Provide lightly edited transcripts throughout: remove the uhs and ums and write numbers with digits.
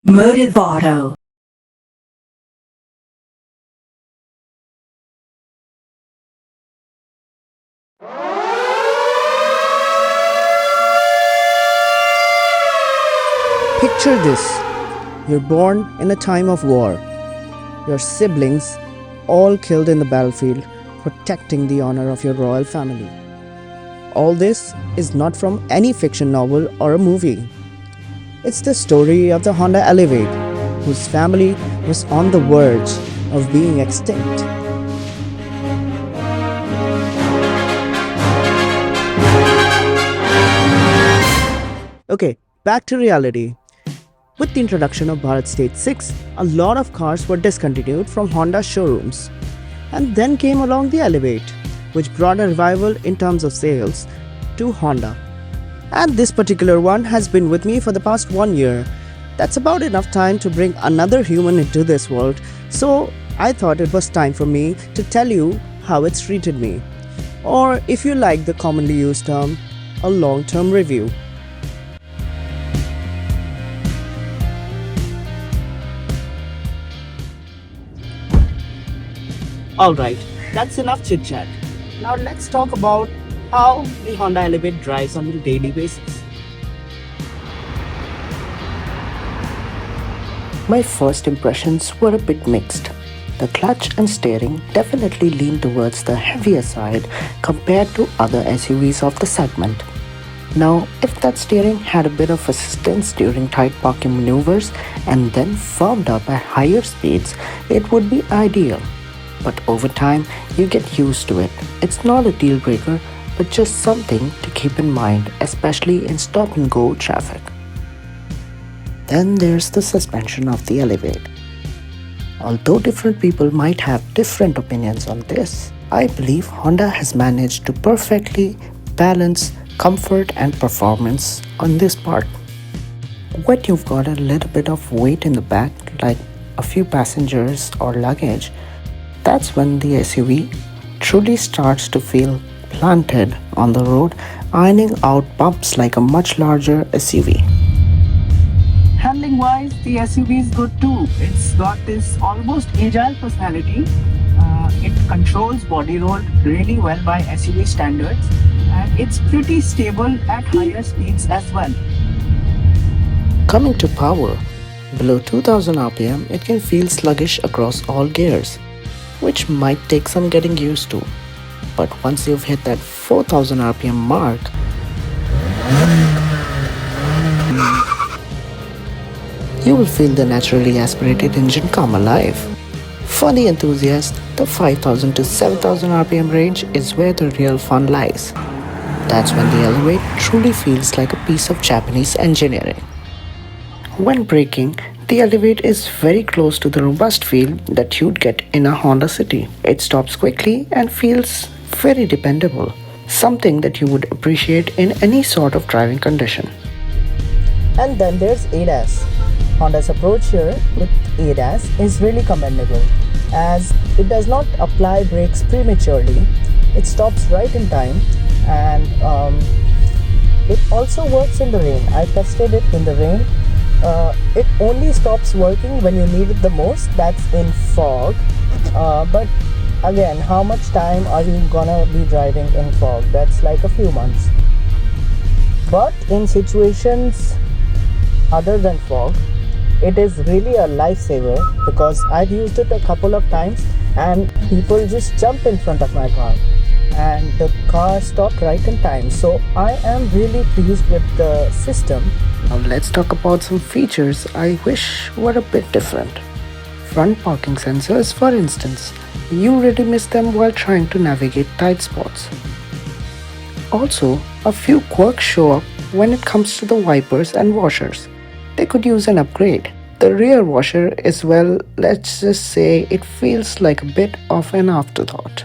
Motivato. Picture this. You're born in a time of war. Your siblings all killed in the battlefield, protecting the honor of your royal family. All this is not from any fiction novel or a movie. It's the story of the Honda Elevate, whose family was on the verge of being extinct. Okay, back to reality. With the introduction of Bharat Stage 6, a lot of cars were discontinued from Honda showrooms. And then came along the Elevate, which brought a revival in terms of sales to Honda. And this particular one has been with me for the past 1 year. That's about enough time to bring another human into this world, so I thought it was time for me to tell you how it's treated me. Or if you like the commonly used term, a long-term review. Alright, that's enough chit chat. Now let's talk about how the Honda Elevate drives on a daily basis. My first impressions were a bit mixed. The clutch and steering definitely lean towards the heavier side compared to other SUVs of the segment. Now, if that steering had a bit of assistance during tight parking maneuvers and then firmed up at higher speeds, it would be ideal. But over time, you get used to it. It's not a deal breaker, but just something to keep in mind, especially in stop and go traffic. Then there's the suspension of the Elevate. Although different people might have different opinions on this, I believe Honda has managed to perfectly balance comfort and performance on this part. When you've got a little bit of weight in the back, like a few passengers or luggage, that's when the SUV truly starts to feel planted on the road, ironing out bumps like a much larger SUV. Handling wise, the SUV is good too. It's got this almost agile personality. It controls body roll really well by SUV standards, and it's pretty stable at higher speeds as well. Coming to power, below 2000 RPM, it can feel sluggish across all gears, which might take some getting used to. But once you've hit that 4000 RPM mark, you will feel the naturally aspirated engine come alive. For the enthusiast, the 5000 to 7000 RPM range is where the real fun lies. That's when the Elevate truly feels like a piece of Japanese engineering. When braking, the Elevate is very close to the robust feel that you'd get in a Honda City. It stops quickly and feels very dependable, something that you would appreciate in any sort of driving condition. And then there's ADAS. Honda's approach here with ADAS is really commendable, as it does not apply brakes prematurely. It stops right in time, and it also works in the rain. I tested it in the rain. It only stops working when you need it the most, that's in fog. But again, how much time are you gonna be driving in fog? That's like a few months. But in situations other than fog, it is really a lifesaver, because I've used it a couple of times and people just jump in front of my car and the car stopped right in time. So I am really pleased with the system. Now let's talk about some features I wish were a bit different. Front parking sensors, for instance. You really miss them while trying to navigate tight spots. Also, a few quirks show up when it comes to the wipers and washers. They could use an upgrade. The rear washer is, well, let's just say it feels like a bit of an afterthought.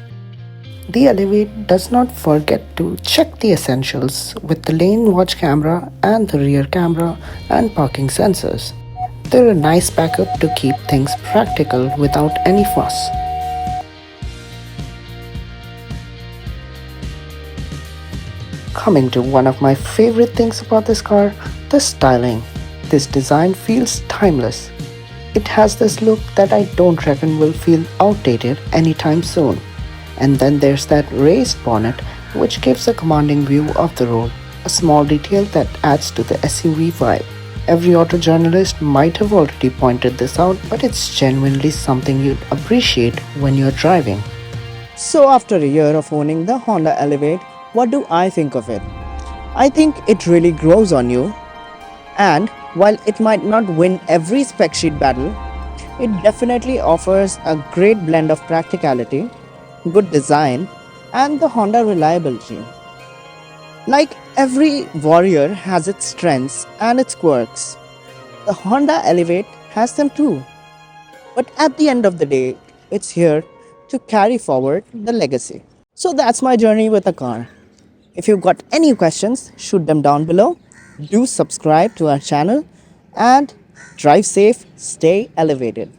The Elevate does not forget to check the essentials with the lane watch camera and the rear camera and parking sensors. They're a nice backup to keep things practical without any fuss. Coming to one of my favorite things about this car, the styling. This design feels timeless. It has this look that I don't reckon will feel outdated anytime soon. And then there's that raised bonnet, which gives a commanding view of the road, a small detail that adds to the SUV vibe. Every auto journalist might have already pointed this out, but it's genuinely something you'd appreciate when you're driving. So, after a year of owning the Honda Elevate, what do I think of it? I think it really grows on you, and while it might not win every spec sheet battle, it definitely offers a great blend of practicality, good design, and the Honda reliability. Like every warrior has its strengths and its quirks. The Honda Elevate has them too. But at the end of the day, it's here to carry forward the legacy. So that's my journey with a car. If you've got any questions, shoot them down below. Do subscribe to our channel and drive safe, stay elevated.